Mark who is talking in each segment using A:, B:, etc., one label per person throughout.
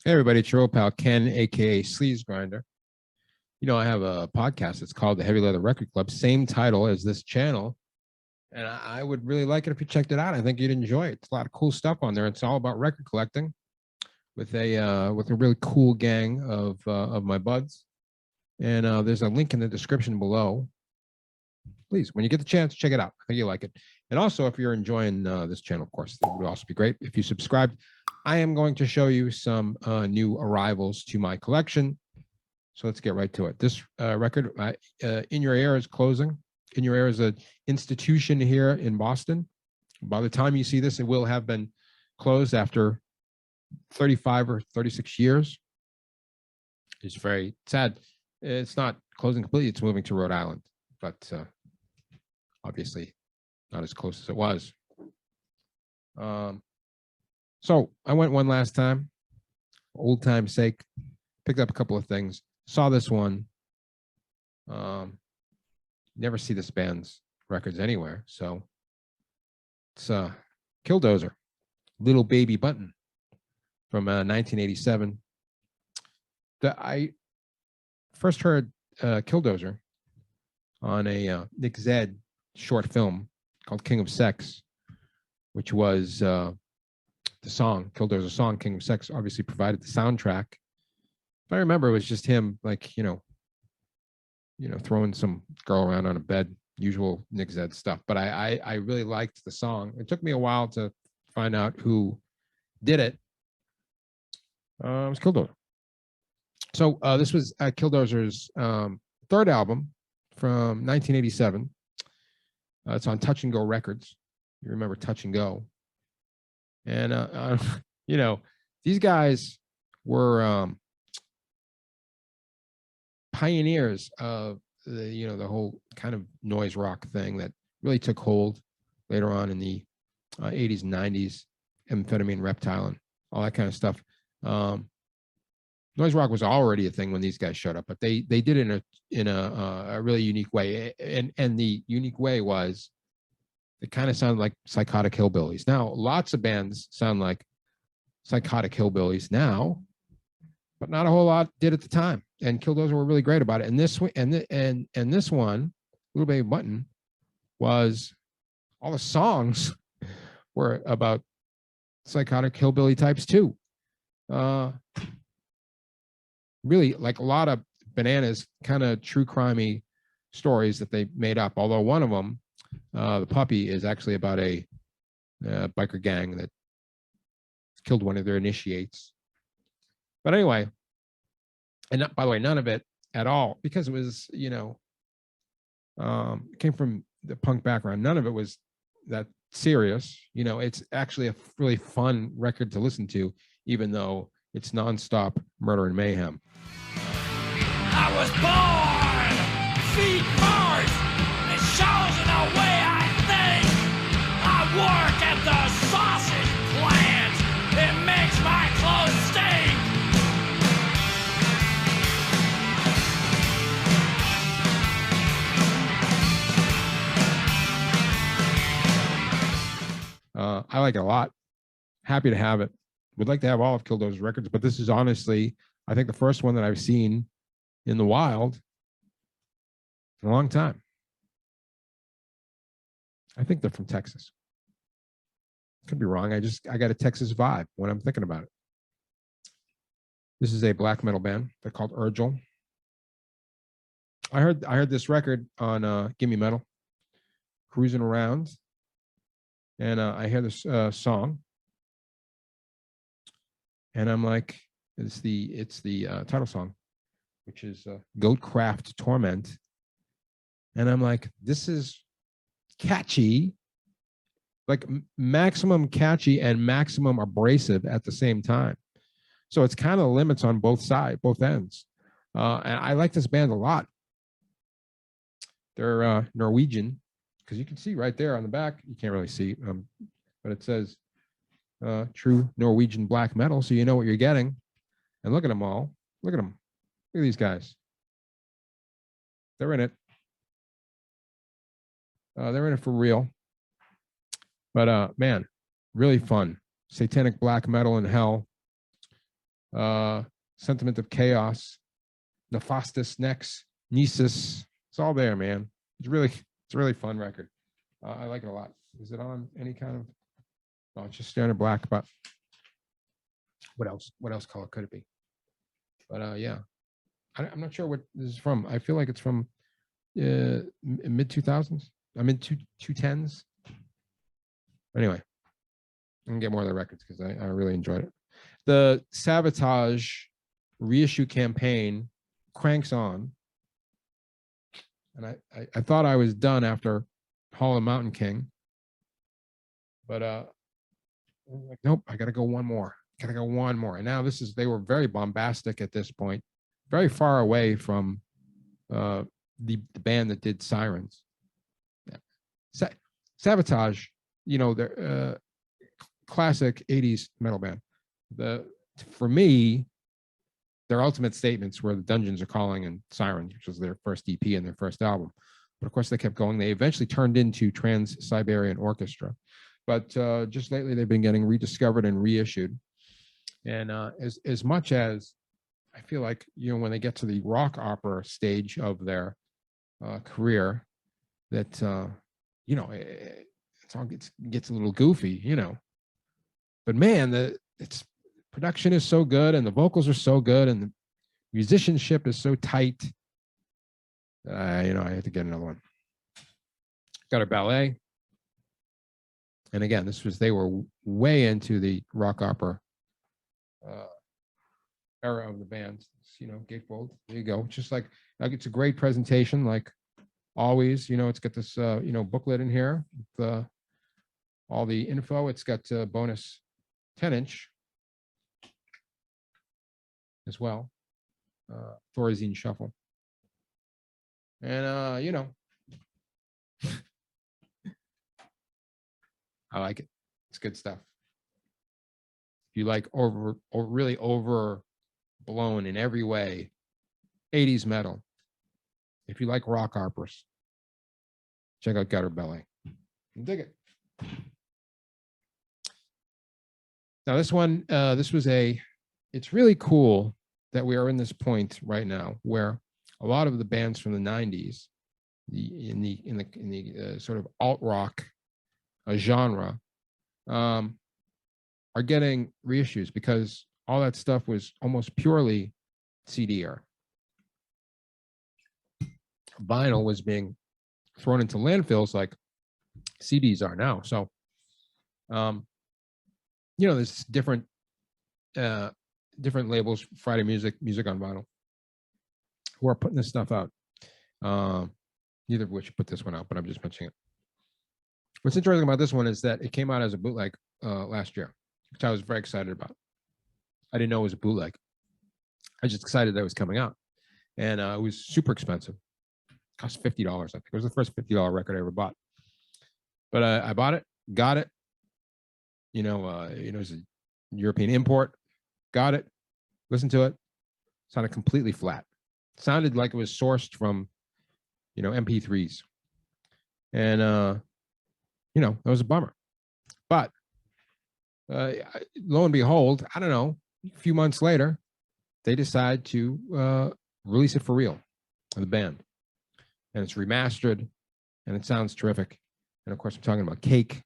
A: Hey everybody, it's your old pal Ken, aka Sleaze Grinder. You know, I have a podcast. It's called the Heavy Leather Record Club, same title as this channel. And I would really like it if you checked it out. I think you'd enjoy it. It's a lot of cool stuff on there. It's all about record collecting with a really cool gang of my buds. And there's a link in the description below. Please, when you get the chance, check it out. I think you like it. And also, if you're enjoying this channel, of course, it would also be great if you subscribed. I am going to show you some new arrivals to my collection. So let's get right to it. This record, In Your Air, is closing. In Your Air is an institution here in Boston. By the time you see this, it will have been closed after 35 or 36 years. It's very sad. It's not closing completely. It's moving to Rhode Island, but obviously not as close as it was. So I went one last time, old time's sake, picked up a couple of things, saw this one. Never see this band's records anywhere. So it's Killdozer, Little Baby Button from 1987. I first heard Killdozer on a Nick Zedd short film called King of Sex, which was the song, Killdozer's song, King of Sex, obviously provided the soundtrack. If I remember, it was just him, like, you know, throwing some girl around on a bed, usual Nick Zedd stuff. But I really liked the song. It took me a while to find out who did it. It was Killdozer. So this was Killdozer's third album from 1987. It's on Touch and Go Records. You remember Touch and Go. And, you know, these guys were pioneers of the whole kind of noise rock thing that really took hold later on in the 80s and 90s, Amphetamine, Reptile, and all that kind of stuff. Noise rock was already a thing when these guys showed up, but they did it in a really unique way. And the unique way was it kind of sounded like Psychotic Hillbillies. Now, lots of bands sound like Psychotic Hillbillies now, but not a whole lot did at the time. And Killdozer were really great about it. And this one, Little Baby Button, was all the songs were about Psychotic Hillbilly types too. Really, like a lot of bananas, kind of true crimey stories that they made up. Although one of them, the puppy, is actually about a biker gang that killed one of their initiates. But anyway, and by the way, none of it at all, because it was, came from the punk background. None of it was that serious. It's actually a really fun record to listen to, even though it's nonstop murder and mayhem.
B: I was born feet first. It shows in the way I think. I work at the sausage plant. It makes my clothes stink.
A: I like it a lot. Happy to have it. Would like to have all of Killdozer's records, but this is honestly, I think, the first one that I've seen in the wild in a long time. I think they're from Texas. Could be wrong. I got a Texas vibe when I'm thinking about it. This is a black metal band. They're called Urgel. I heard this record on Gimme Metal, cruising around, and I hear this song, and I'm like, it's the title song, which is Goatcraft Torment. And I'm like, this is catchy, like maximum catchy and maximum abrasive at the same time. So it's kind of limits on both sides, both ends. And I like this band a lot. They're Norwegian, because you can see right there on the back, you can't really see, but it says true Norwegian black metal, so you know what you're getting. And look at them all. Look at them. Look at these guys. They're in it. They're in it for real. But man, really fun. Satanic black metal in hell. Sentiment of Chaos, Nefastus Nex, Nisus. It's all there, man. It's a really fun record. I like it a lot. Is it on any kind of? No, it's just standard black. But what else? What else color could it be? But yeah, I'm not sure what this is from. I feel like it's from mid 2000s. I'm in 210s. Anyway, I can get more of the records because I really enjoyed it. The Savatage reissue campaign cranks on. And I thought I was done after Hall and Mountain King. But like, nope, I gotta go one more. Gotta go one more. And now they were very bombastic at this point, very far away from the band that did Sirens. Yeah. Sabotage, you know, they're classic 80s metal band. For me, their ultimate statements were The Dungeons Are Calling and Sirens, which was their first EP and their first album. But of course, they kept going. They eventually turned into Trans-Siberian Orchestra. But just lately, they've been getting rediscovered and reissued. And as much as I feel like, you know, when they get to the rock opera stage of their career, that, you know, it's all gets a little goofy, you know. But man, production is so good and the vocals are so good and the musicianship is so tight. You know, I had to get another one. Got a ballet. And again, they were way into the rock opera era of the band. You know, gatefold. There you go. Just like it's a great presentation, like always. You know, it's got this you know, booklet in here with all the info. It's got bonus 10-inch as well. Thorazine Shuffle. And you know, I like it. It's good stuff. If you like really overblown in every way 80s metal, if you like rock operas, check out Gutter Belly. Dig it. Now this one, it's really cool that we are in this point right now where a lot of the bands from the 90s, in the sort of alt rock genre, are getting reissues because all that stuff was almost purely CDR. Vinyl was being thrown into landfills like CDs are now. So, you know, there's different labels, Friday Music on Vinyl, who are putting this stuff out. Neither of which put this one out, but I'm just mentioning it. What's interesting about this one is that it came out as a bootleg last year, which I was very excited about. I didn't know it was a bootleg. I was just excited that it was coming out. And it was super expensive. It cost $50, I think. It was the first $50 record I ever bought. But I bought it, got it. You know, it was a European import. Got it, listened to it. Sounded completely flat. Sounded like it was sourced from, you know, MP3s. And, you know, that was a bummer. But lo and behold, I don't know, a few months later, they decide to release it for real, the band. And it's remastered, and it sounds terrific. And of course, I'm talking about Cake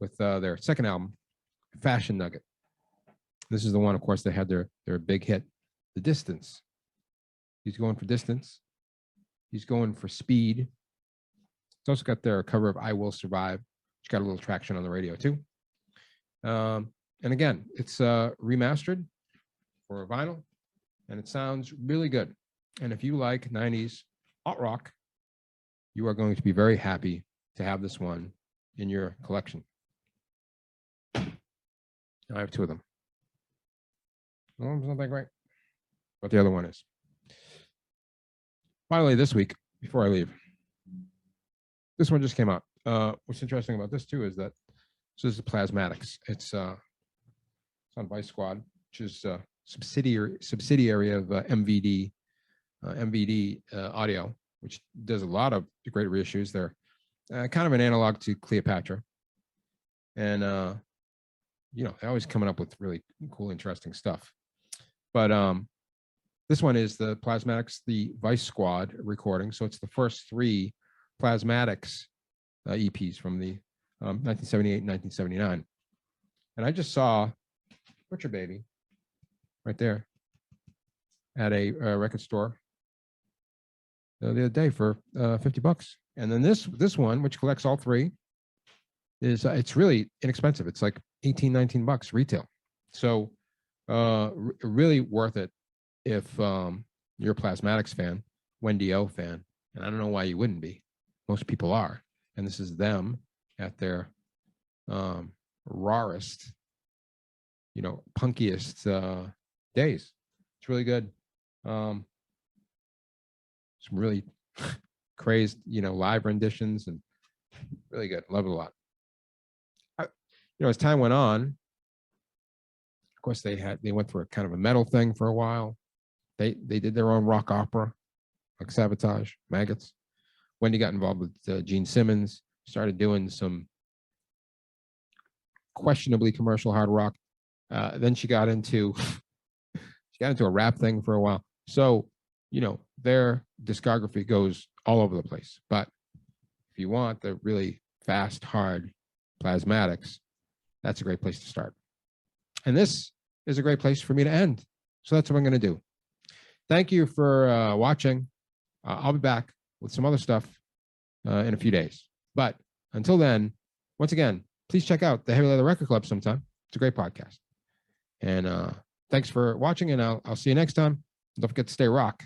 A: with their second album, Fashion Nugget. This is the one, of course, they had their big hit, The Distance. He's going for distance. He's going for speed. It's also got their cover of I Will Survive, which got a little traction on the radio too. And again, it's remastered for a vinyl, and it sounds really good. And if you like 90s alt rock, you are going to be very happy to have this one in your collection. I have two of them. One's not that great, but the other one is. Finally, this week, before I leave, this one just came out. What's interesting about this too is that this is the Plasmatics. It's on Vice Squad, which is a subsidiary of MVD Audio, which does a lot of great reissues. They're kind of an analog to Cleopatra, and they're always coming up with really cool, interesting stuff. But this one is the Plasmatics, the Vice Squad recording. So it's the first 3 Plasmatics EPs from the 1978 and 1979. And I just saw Butcher Baby right there at a record store the other day for $50. And then this one, which collects all 3, is it's really inexpensive. It's like $18-19 retail. So really worth it if you're a Plasmatics fan, Wendy O fan, and I don't know why you wouldn't be. Most people are. And this is them at their rawest, punkiest days. It's really good. Some really crazed, live renditions, and really good. Love it a lot. As time went on, of course, they went through a kind of a metal thing for a while. They did their own rock opera, like Sabotage, Maggots. Wendy got involved with Gene Simmons, started doing some questionably commercial hard rock. Then she got into a rap thing for a while. So, their discography goes all over the place. But if you want the really fast, hard Plasmatics, that's a great place to start. And this is a great place for me to end. So that's what I'm going to do. Thank you for watching. I'll be back with some other stuff in a few days. But until then, once again, please check out the Heavy Leather Record Club sometime. It's a great podcast. And thanks for watching, and I'll see you next time. Don't forget to stay rock.